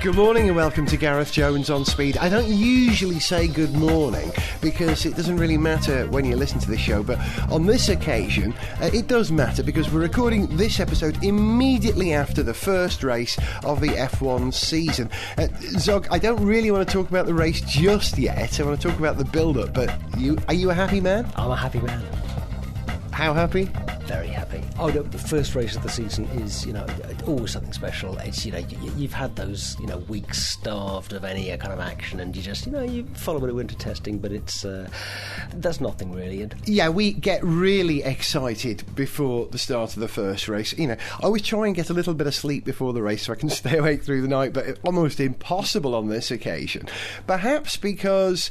Good morning and welcome to Gareth Jones on Speed. I don't usually say good morning because it doesn't really matter when you listen to this show, but on this occasion it does matter because we're recording this episode immediately after the first race of the F1 season. Zog, I don't really want to talk about the race just yet. I want to talk about the build-up, but are you a happy man? I'm a happy man. How happy? Very happy. Oh, no, the first race of the season is, always something special. It's, you've had those, weeks starved of any kind of action, and you just, you follow a bit of winter testing, but it's, that's nothing really. Yeah, we get really excited before the start of the first race. I always try and get a little bit of sleep before the race so I can stay awake through the night, but it's almost impossible on this occasion. Perhaps because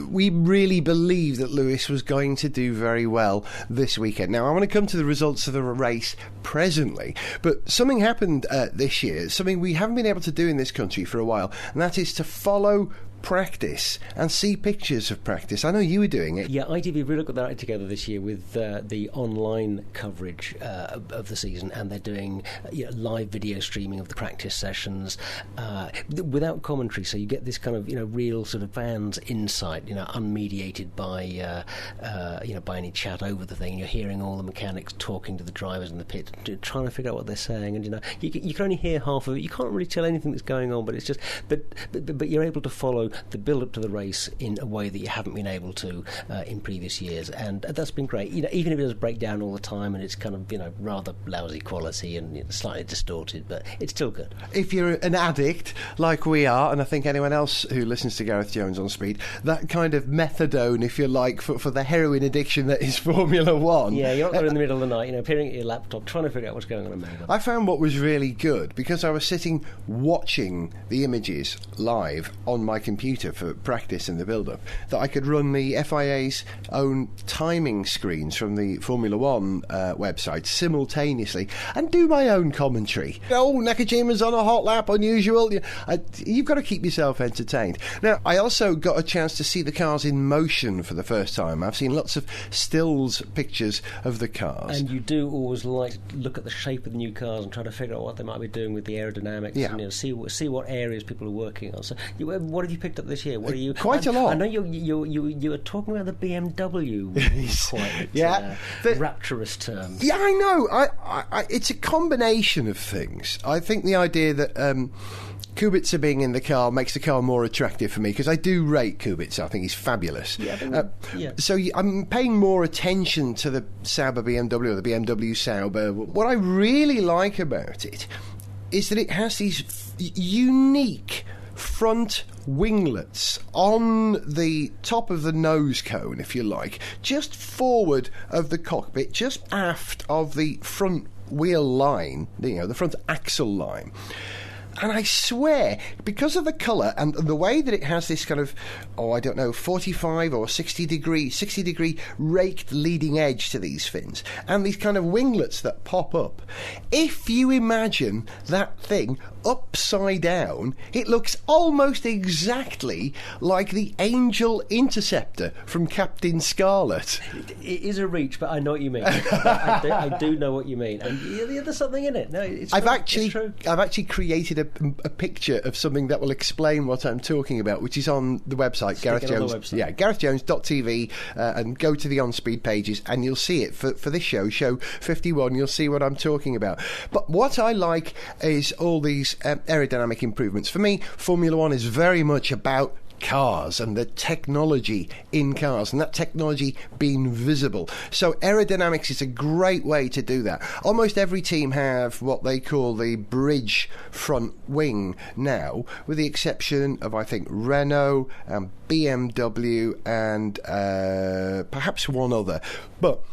we really believe that Lewis was going to do very well this weekend. Now, I want to come to the results of the race presently, but something happened this year, something we haven't been able to do in this country for a while, and that is to follow practice and see pictures of practice. I know you were doing it. Yeah, ITV really got that together this year with the online coverage of the season, and they're doing live video streaming of the practice sessions without commentary, so you get this kind of real sort of fans insight, unmediated by by any chat over the thing. You're hearing all the mechanics talking to the drivers in the pit, trying to figure out what they're saying, and you can only hear half of it. You can't really tell anything that's going on, but it's just but you're able to follow the build-up to the race in a way that you haven't been able to in previous years, and that's been great. Even if it does break down all the time and it's kind of rather lousy quality and slightly distorted, but it's still good. If you're an addict like we are, and I think anyone else who listens to Gareth Jones on Speed, that kind of methadone, if you like, for the heroin addiction that is Formula One. Yeah, you're not there in the middle of the night, peering at your laptop, trying to figure out what's going on in Melbourne. I found what was really good, because I was sitting watching the images live on my computer for practice and the build-up, that I could run the FIA's own timing screens from the Formula One website simultaneously and do my own commentary. Nakajima's on a hot lap, unusual. You've got to keep yourself entertained. Now, I also got a chance to see the cars in motion for the first time. I've seen lots of stills pictures of the cars. And you do always like to look at the shape of the new cars and try to figure out what they might be doing with the aerodynamics, and see what areas people are working on. So, what have you picked up this year? What are you? Quite a lot. I know you were talking about the BMW quite rapturous terms. Yeah, I know. I it's a combination of things. I think the idea that Kubica being in the car makes the car more attractive for me, because I do rate Kubica. I think he's fabulous. So I'm paying more attention to the Sauber BMW or the BMW Sauber. What I really like about it is that it has these unique front winglets on the top of the nose cone, if you like, just forward of the cockpit, just aft of the front wheel line, the front axle line. And I swear, because of the colour and the way that it has this kind of, 45 or 60 degree raked leading edge to these fins, and these kind of winglets that pop up, if you imagine that thing upside down, it looks almost exactly like the Angel Interceptor from Captain Scarlet. It is a reach, but I know what you mean. I do know what you mean, and there's something in it. No, it's true. I've actually created a picture of something that will explain what I'm talking about, which is on the website, Gareth Jones. Yeah, GarethJones.tv, and go to the On Speed pages, and you'll see it for this show 51. You'll see what I'm talking about. But what I like is all these aerodynamic improvements. For me, Formula One is very much about cars and the technology in cars, and that technology being visible. So aerodynamics is a great way to do that. Almost every team have what they call the bridge front wing now, with the exception of, I think, Renault and BMW and perhaps one other. But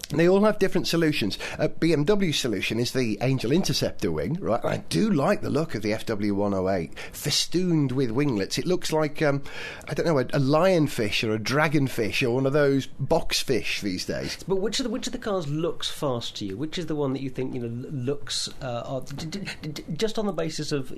they all have different solutions. BMW's solution is the Angel Interceptor wing, right? I do like the look of the FW108, festooned with winglets. It looks like, a lionfish or a dragonfish or one of those boxfish these days. But which of the cars looks fast to you? Which is the one that you think looks just on the basis of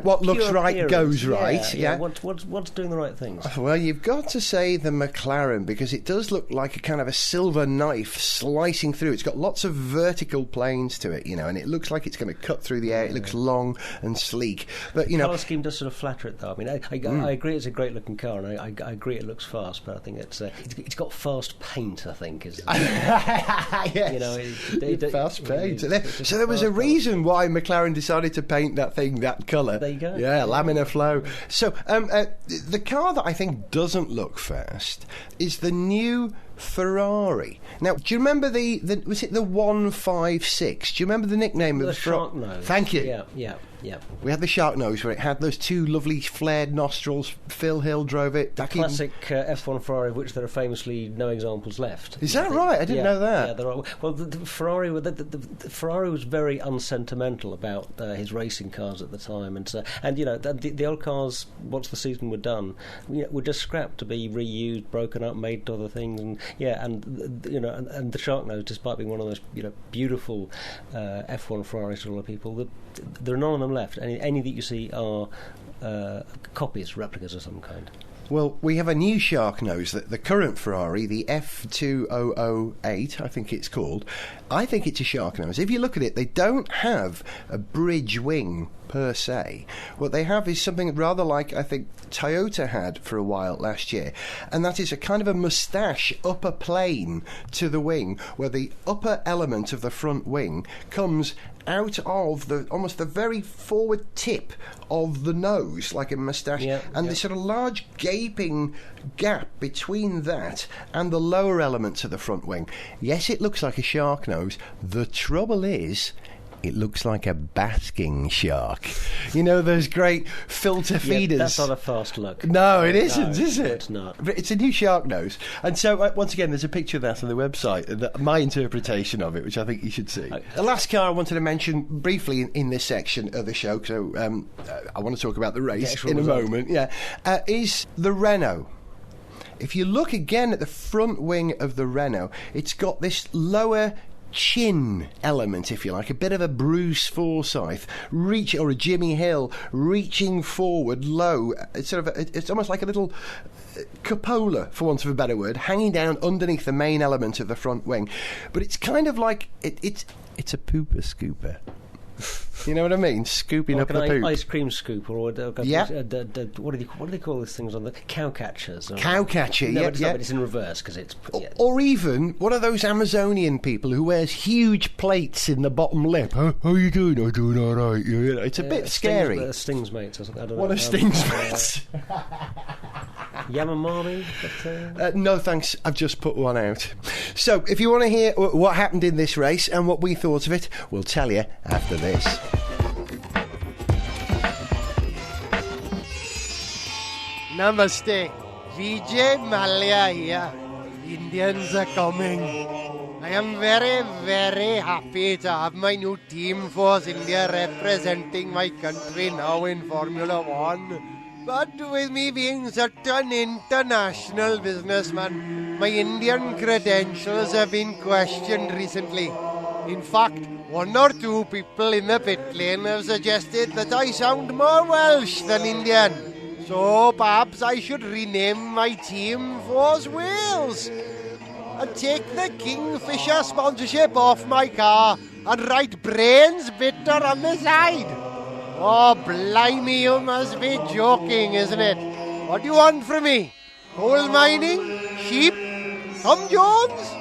what looks right appearance. Goes right? Yeah. What's doing the right things? Well, you've got to say the McLaren, because it does look like a kind of a silver knife slicing through. It's got lots of vertical planes to it, and it looks like it's going to cut through the air. It looks long and sleek. But, the colour scheme does sort of flatter it, though. I mean, I agree it's a great-looking car, and I agree it looks fast, but I think it's got fast paint, I think. Yes. Fast paint. So there was a reason why McLaren decided to paint that thing that colour. There you go. Yeah, laminar flow. So the car that I think doesn't look fast is the new Ferrari. Now, do you remember was it the 156? Do you remember the nickname of the shark nose? Thank you. Yeah. We had the shark nose where it had those two lovely flared nostrils. Phil Hill drove it. The classic F1 Ferrari, of which there are famously no examples left. Is that right? I didn't know that. Yeah, there are. Well, the Ferrari was very unsentimental about his racing cars at the time, and the old cars, once the season were done, were just scrapped to be reused, broken up, made into other things, and the shark nose, despite being one of those beautiful F1 Ferraris to a lot of people, there are none of them left. Any that you see are copies, replicas of some kind. Well, we have a new shark nose, the current Ferrari, the F2008, I think it's called. I think it's a shark nose. If you look at it, they don't have a bridge wing per se. What they have is something rather like I think Toyota had for a while last year, and that is a kind of a moustache upper plane to the wing, where the upper element of the front wing comes out of almost the very forward tip of the nose, like a moustache, and this sort of large gaping gap between that and the lower elements of the front wing. Yes, it looks like a shark nose. The trouble is, it looks like a basking shark. Those great filter feeders. That's not a fast look. No, it isn't, is it? It's not. But it's a new shark nose. And so, once again, there's a picture of that on the website, my interpretation of it, which I think you should see. Okay. The last car I wanted to mention briefly in this section of the show, so I want to talk about the race in a moment, is the Renault. If you look again at the front wing of the Renault, it's got this lower chin element, if you like, a bit of a Bruce Forsyth or a Jimmy Hill reaching forward low. It's almost like a little cupola, for want of a better word, hanging down underneath the main element of the front wing. But it's kind of like it's a pooper scooper. You know what I mean? Scooping up the poop. Ice cream scooper, or what do they call these things on the cow catchers? Cow catcher, but it's in reverse because it's. Or even one of those Amazonian people who wears huge plates in the bottom lip. How you doing? I'm doing all right. It's a bit scary. Stings mates or something. I don't know. One of Stings mates. Yamamami? No thanks, I've just put one out. So if you want to hear what happened in this race and what we thought of it, we'll tell you after this. Namaste, Vijay Mallya here. Indians are coming. I am very, very happy to have my new Team Force India representing my country now in Formula One. But with me being such an international businessman, my Indian credentials have been questioned recently. In fact, one or two people in the pit lane have suggested that I sound more Welsh than Indian. So perhaps I should rename my team Force Wales and take the Kingfisher sponsorship off my car and write Brains Bitter on the side. Oh, blimey, you must be joking, isn't it? What do you want from me? Coal mining? Sheep? Tom Jones?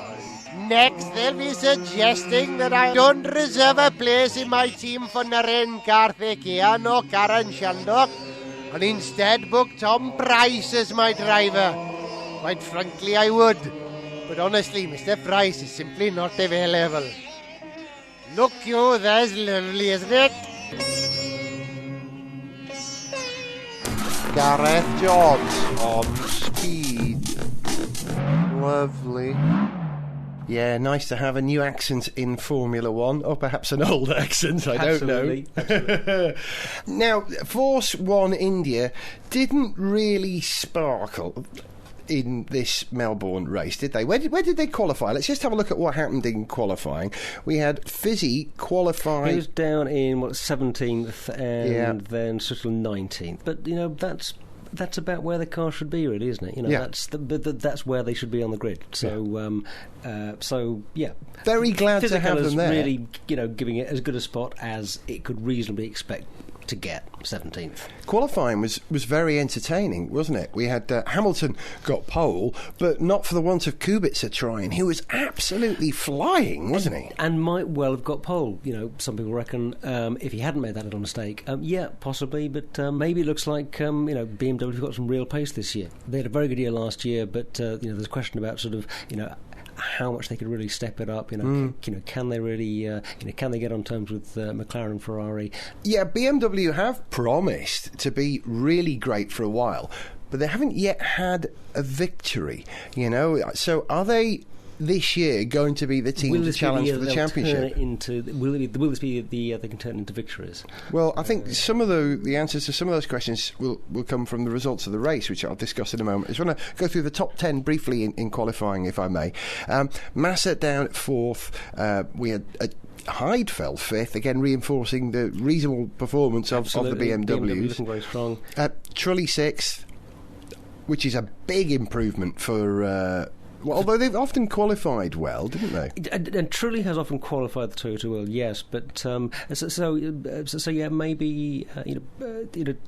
Next, they'll be suggesting that I don't reserve a place in my team for Naren Karthikeyan or Karan Shandok, and instead book Tom Price as my driver. Quite frankly, I would. But honestly, Mr. Price is simply not available. Look you, that's lovely, isn't it? Gareth Jobs on Speed. Lovely. Yeah, nice to have a new accent in Formula One, or perhaps an old accent, I don't know. Absolutely. Now, Force One India didn't really sparkle in this Melbourne race, did they? Where did they qualify? Let's just have a look at what happened in qualifying. We had Fizzy qualify. He was down in 17th and then sort of 19th. But that's that's about where the car should be, really, isn't it? That's where they should be on the grid. So, very glad to have them there. Really, giving it as good a spot as it could reasonably expect to get 17th. Qualifying was very entertaining, wasn't it? We had Hamilton got pole, but not for the want of Kubica trying. He was absolutely flying, wasn't he? And might well have got pole. Some people reckon if he hadn't made that little mistake, possibly, but maybe it looks like BMW's got some real pace this year. They had a very good year last year, but there's a question about sort of how much they could really step it up. Can they really? Can they get on terms with McLaren and Ferrari? Yeah, BMW have promised to be really great for a while, but they haven't yet had a victory. So are they this year going to be the team to challenge for the championship? Will this be they can turn into victories? Well, I think some of the answers to some of those questions will come from the results of the race, which I'll discuss in a moment. I just want to go through the top 10 briefly in qualifying, if I may. Massa down at 4th. We had Hyde fell 5th, again reinforcing the reasonable performance of the BMWs. BMW looking very strong. Trulli 6th, which is a big improvement for... although they've often qualified well, didn't they? And Trulli has often qualified the Toyota well, yes. But maybe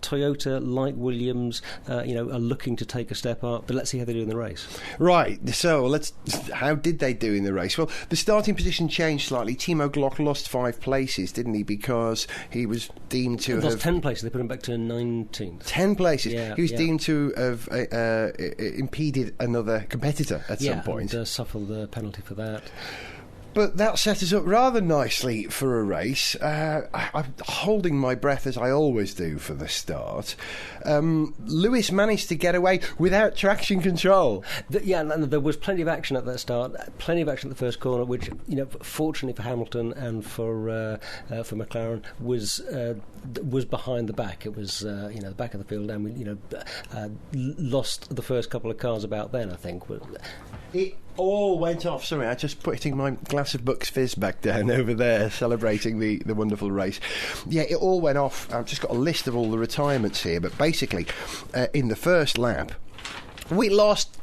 Toyota, like Williams, are looking to take a step up. But let's see how they do in the race. Right. So how did they do in the race? Well, the starting position changed slightly. Timo Glock lost 5 places, didn't he? Because he was deemed to have lost 10 places. They put him back to 19th. 10 places. Yeah, he was deemed to have impeded another competitor at some point. And suffered the penalty for that. But that set us up rather nicely for a race. I'm holding my breath, as I always do, for the start. Lewis managed to get away without traction control. And there was plenty of action at that start, plenty of action at the first corner, which, fortunately for Hamilton and for McLaren, was behind the back. It was, the back of the field, and we, lost the first couple of cars about then, I think. It all went off. Sorry, I just putting my glass of Bucks Fizz back down over there, celebrating the wonderful race. Yeah, it all went off. I've just got a list of all the retirements here, but basically, in the first lap, we lost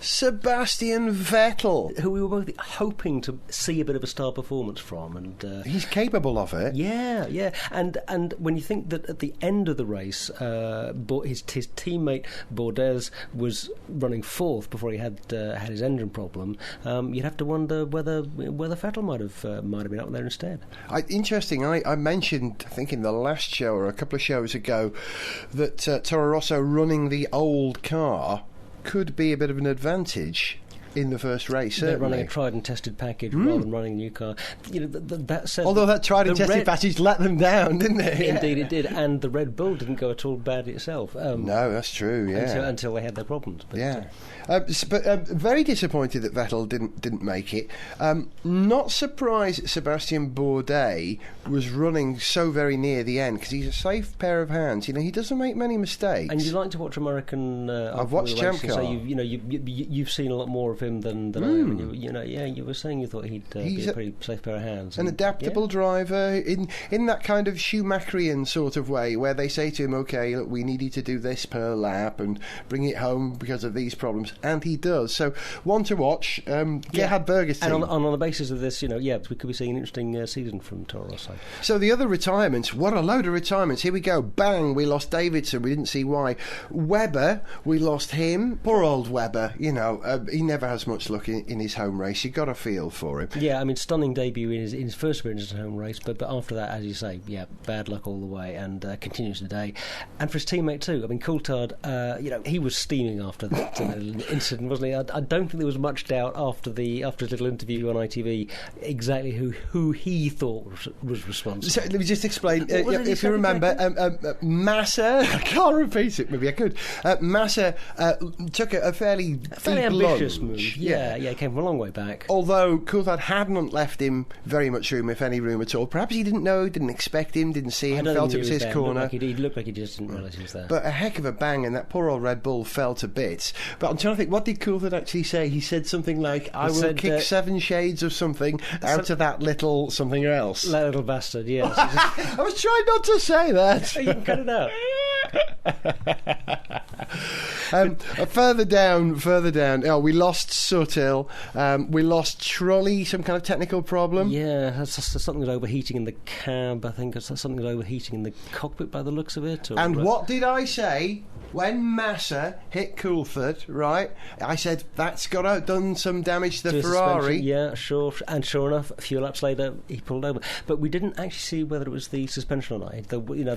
Sebastian Vettel, who we were both hoping to see a bit of a star performance from, and he's capable of it. Yeah, and when you think that at the end of the race, his teammate Bordes was running 4th before he had his engine problem, you'd have to wonder whether Vettel might have been up there instead. Interesting. I mentioned, I think in the last show or a couple of shows ago, that Toro Rosso running the old car could be a bit of an advantage in the first race. They're running a tried and tested package rather than running a new car. That said, although that tried and tested package let them down, didn't it? Indeed, it did. And the Red Bull didn't go at all bad itself. No, that's true. Yeah, until they had their problems. But, but very disappointed that Vettel didn't make it. Not surprised Sebastian Bourdais was running so very near the end, because he's a safe pair of hands. He doesn't make many mistakes. And you like to watch American. I've watched Champ Car. So you've seen a lot more of him than I have. And you were saying you thought he'd be a pretty safe pair of hands. An adaptable driver in that kind of Schumacherian sort of way, where they say to him, "Okay, look, we need you to do this per lap and bring it home because of these problems." And he does. So one to watch. Gerhard Berger's team. And on the basis of this, we could be seeing an interesting season from Toro Rosso. So the other retirements, what a load of retirements. Here we go. Bang, we lost Davidson. We didn't see why. Webber, we lost him. Poor old Webber. He never has much luck in his home race. You got a feel for him. Yeah, stunning debut in his first appearance in a home race, but after that, as you say, bad luck all the way, and continues today. And for his teammate too. Coulthard, he was steaming after that incident, wasn't he? I don't think there was much doubt after his little interview on ITV exactly who he thought was responsible. So let me just explain. If you remember, Massa, I can't repeat it. Maybe I could. Massa took a fairly ambitious lunge. Move. Yeah, he came from a long way back. Although Coulthard hadn't left him very much room, if any room at all. Perhaps he didn't know, didn't expect him, didn't see him, felt it was his corner. He looked like he just didn't realise he was there. But a heck of a bang, and that poor old Red Bull fell to bits. But I'm trying to think, what did Coulthard actually say? He said something like, "I will kick 7 shades of something out of that little something else." That little bastard, yes. I was trying not to say that. You can cut it out. Further down. Oh, we lost Suttil. We lost Trolley. Some kind of technical problem. Yeah, something was overheating in the cab. I think something was overheating in the cockpit by the looks of it. And what did I say when Massa hit Coulthard? Right, I said that's done some damage to the Ferrari. Yeah, sure. And sure enough, a few laps later, he pulled over. But we didn't actually see whether it was the suspension or not.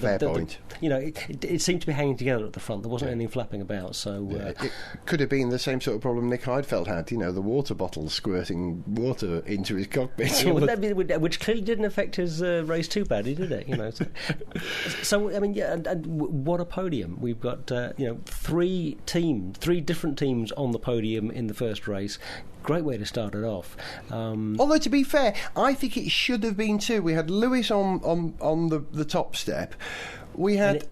Fair point. It seemed to be hanging together at the front. There wasn't anything flapping about. So it could have been the same sort of problem Nick Heidfeld had. The water bottle squirting water into his cockpit. Yeah, which clearly didn't affect his race too badly, did it? So I mean, yeah, and what a podium! We've got three different teams on the podium in the first race. Great way to start it off. Although, to be fair, I think it should have been two. We had Lewis on the top step. We had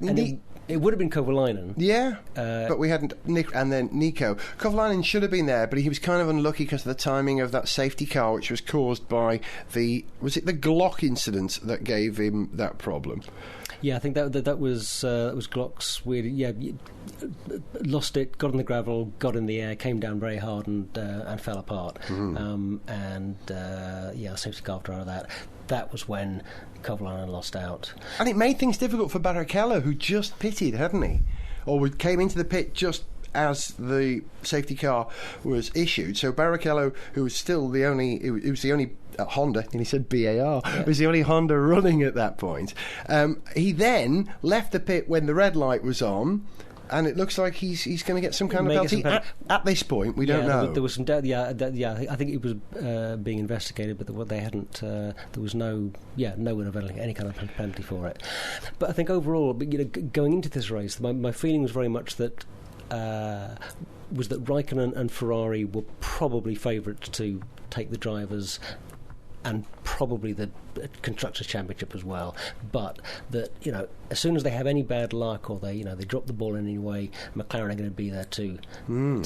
it would have been Kovalainen. Yeah, but we hadn't Nick and then Nico. Kovalainen should have been there, but he was kind of unlucky because of the timing of that safety car, which was caused by the Glock incident that gave him that problem. Yeah, I think that was Glock's weird. Yeah, lost it, got in the gravel, got in the air, came down very hard and fell apart. Safety car after that. That was when Kovalainen lost out. And it made things difficult for Barrichello, who just pitted, hadn't he? Or came into the pit just as the safety car was issued. So Barrichello, who was still the only Honda, and he said BAR, was the only Honda running at that point. He then left the pit when the red light was on. And it looks like he's going to get some kind of penalty. At this point, we don't know. There was some doubt. I think it was being investigated, but they hadn't. There was no one availing any kind of penalty for it. But I think overall, going into this race, my feeling was very much that Raikkonen and Ferrari were probably favourites to take the drivers and probably the Constructors' Championship as well. But that as soon as they have any bad luck or they drop the ball in any way, McLaren are going to be there to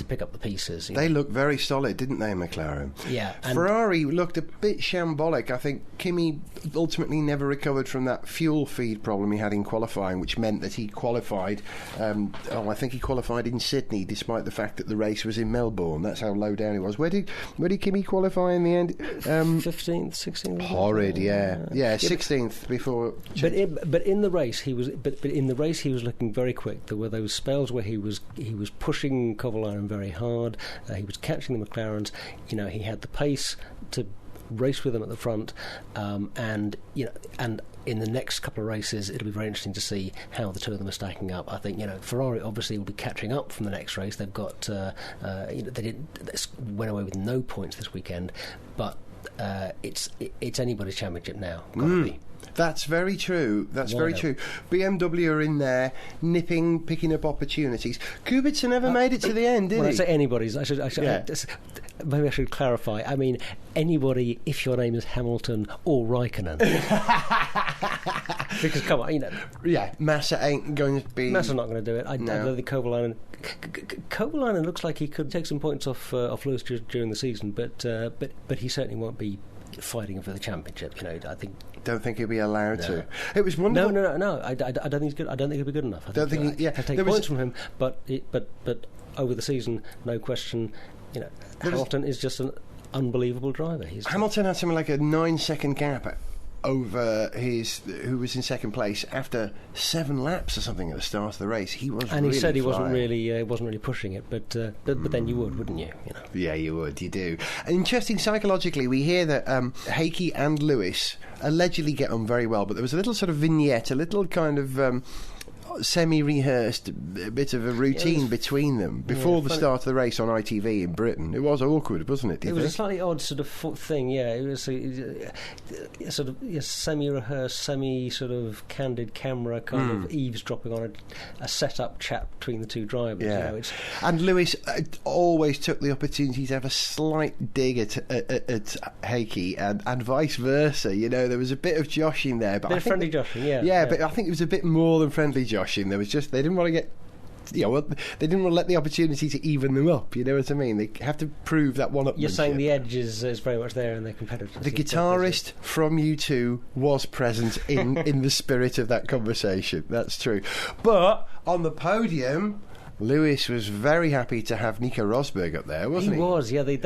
pick up the pieces. They looked very solid, didn't they, McLaren? Yeah. Ferrari looked a bit shambolic. I think Kimi ultimately never recovered from that fuel feed problem he had in qualifying, which meant that he qualified. I think he qualified in Sydney, despite the fact that the race was in Melbourne. That's how low down he was. Where did Kimi qualify in the end? 15th, 16th. Horrid, yeah. Yeah, 16th before. But in the race he was. But in the race he was looking very quick. There were those spells where he was pushing Kovalainen very hard. He was catching the McLarens. He had the pace to race with them at the front, and in the next couple of races it'll be very interesting to see how the two of them are stacking up. I think Ferrari obviously will be catching up from the next race. They've got they went away with no points this weekend, but it's anybody's championship now. Gotta be. That's very true. Very true. BMW are in there, picking up opportunities. Kubica never made it to the end, did he? When I say anybody's, maybe I should clarify. I mean anybody if your name is Hamilton or Raikkonen. Because come on, Massa ain't going to be. Massa's not going to do it. I don't think Kovalainen. Kovalainen looks like he could take some points off Lewis during the season, but he certainly won't be fighting for the championship. I think. Don't think he'll be allowed to. It was wonderful. No. I don't think he's good. I don't think he'll be good enough. I think take points from him, but over the season, no question. Hamilton is just an unbelievable driver. Hamilton had something like a 9-second gap over who was in second place after 7 laps or something at the start of the race. He said he wasn't really pushing it, but then you would, wouldn't you? Yeah, you would. You do. And interesting psychologically, we hear that Heikki and Lewis allegedly get on very well, but there was a little sort of vignette, a little kind of semi-rehearsed bit of a routine between them before the start of the race on ITV in Britain. It was awkward, wasn't it? It was a slightly odd sort of thing, yeah. It was sort of semi-rehearsed, sort of candid camera kind of eavesdropping on a set-up chat between the two drivers. Yeah. And Lewis always took the opportunity to have a slight dig at Heikki and vice versa. There was a bit of joshing there. But friendly joshing, yeah. Yeah, but I think it was a bit more than friendly joshing. There was they didn't want to get well, they didn't want to let the opportunity to even them up. You know what I mean? They have to prove that one up. You're saying the edge is very much there in their competitors. The guitarist from U2 was present in the spirit of that conversation. That's true. But on the podium, Lewis was very happy to have Nico Rosberg up there, wasn't he? He was, yeah. They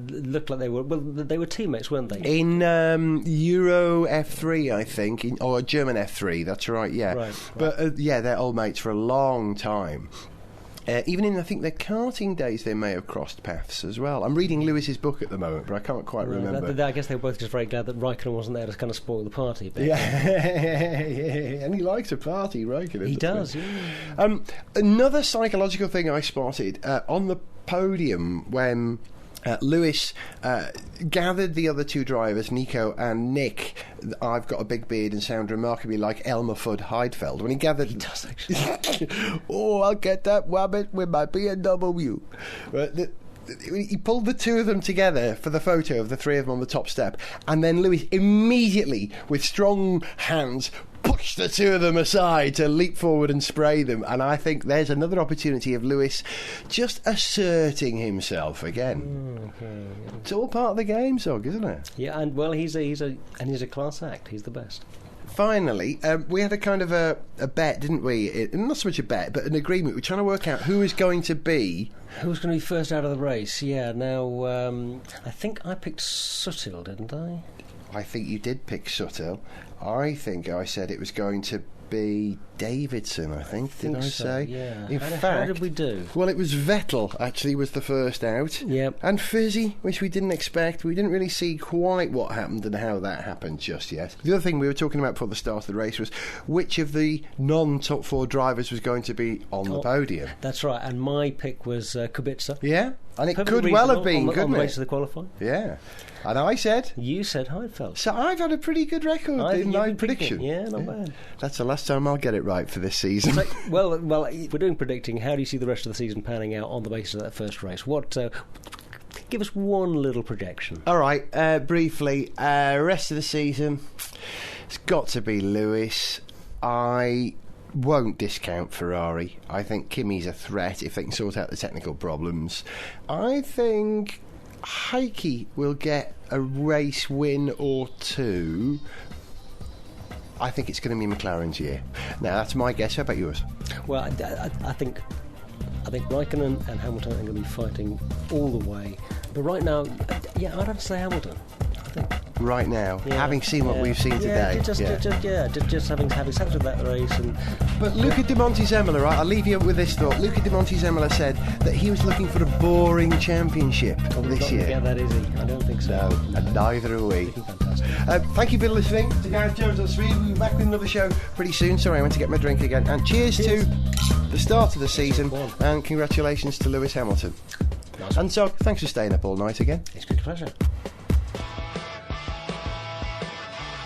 looked like they were teammates, weren't they? In Euro F3, I think, or German F3. That's right, yeah. Right. But they're old mates for a long time. Even in, I think, their karting days, they may have crossed paths as well. I'm reading Lewis's book at the moment, but I can't quite remember. I guess they were both just very glad that Raikkonen wasn't there to kind of spoil the party a bit. Yeah, and he likes a party, Raikkonen. He does, yeah. Another psychological thing I spotted on the podium when Lewis gathered the other two drivers, Nico and Nick. I've got a big beard and sound remarkably like Elmer Fudd Heidfeld. When he gathered, he does actually. Oh, I'll get that wabbit with my BMW. He pulled the two of them together for the photo of the three of them on the top step, and then Lewis immediately, with strong hands, pushed the two of them aside to leap forward and spray them. And I think there's another opportunity of Lewis just asserting himself again. Okay. It's all part of the game, Zog, isn't it? Yeah, and well, he's a class act. He's the best. Finally, we had a kind of a bet, didn't we? Not so much a bet, but an agreement. We're trying to work out who is going to be... Who's going to be first out of the race? Yeah, now, I think I picked Suttil, didn't I? I think you did pick Suttil. I think I said it was going to be Davidson, I think did I say? Yeah. In fact, how did we do? Well, it was Vettel, actually, was the first out. Yep. And Fizzy, which we didn't expect. We didn't really see quite what happened and how that happened just yet. The other thing we were talking about before the start of the race was which of the non-top four drivers was going to be on the podium. That's right, and my pick was Kubica. Yeah, and it could well have been, couldn't it? On the race of the qualifying. Yeah. And I said... You said Heidfeld. So I've had a pretty good record in my prediction. Yeah, not bad. That's the last time I'll get it right for this season. So, well, if we're doing predicting, how do you see the rest of the season panning out on the basis of that first race? Give us one little projection. All right, briefly, rest of the season, it's got to be Lewis. I won't discount Ferrari. I think Kimi's a threat if they can sort out the technical problems. I think Heikki will get a race win or two. I think it's going to be McLaren's year. Now, that's my guess. How about yours? Well, I think Raikkonen and Hamilton are going to be fighting all the way. But right now, I'd have to say Hamilton. I think. Right now, having seen what we've seen today. Just having sat through that race. But Luca Di Montesemolo, right? I'll leave you with this thought. Luca Di Montesemolo said that he was looking for a boring championship this year. Yeah, that is he. I don't think so. No, and neither are we. Fantastic. Thank you for listening to Gareth Jones on Speedy. We'll be back with another show pretty soon. Sorry, I went to get my drink again. And cheers to the start of the season, and congratulations to Lewis Hamilton. Nice. And so, thanks for staying up all night again. It's a good pleasure.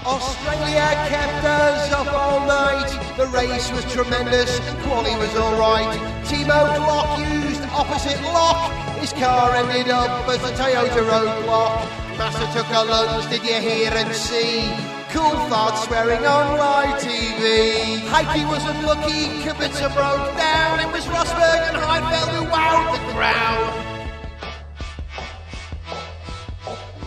Australia kept us up all night. The race was tremendous and quali was alright. Timo Glock used opposite lock. His car ended up as a Toyota roadblock. Massa took a lunge, did you hear and see? Cool thoughts swearing on live TV. Heikki was unlucky, Kubica broke down. It was Rosberg and Heidfeld who wowed the crowd.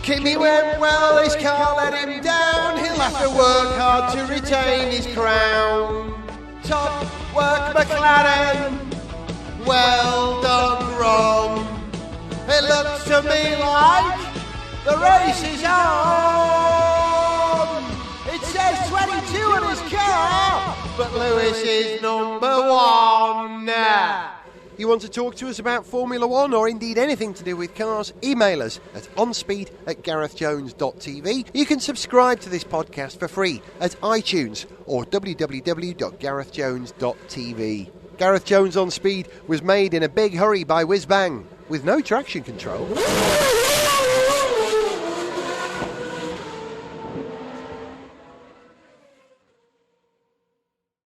Kimi went well, his car let him down. He'll have to work hard to retain his crown. Top work McLaren, well done Ron. It looks to me like the race is on. It says 22 on his car, but Lewis is number one. You want to talk to us about Formula One or indeed anything to do with cars? Email us at onspeed@garethjones.tv. You can subscribe to this podcast for free at iTunes or www.garethjones.tv. Gareth Jones on Speed was made in a big hurry by Whiz Bang with no traction control.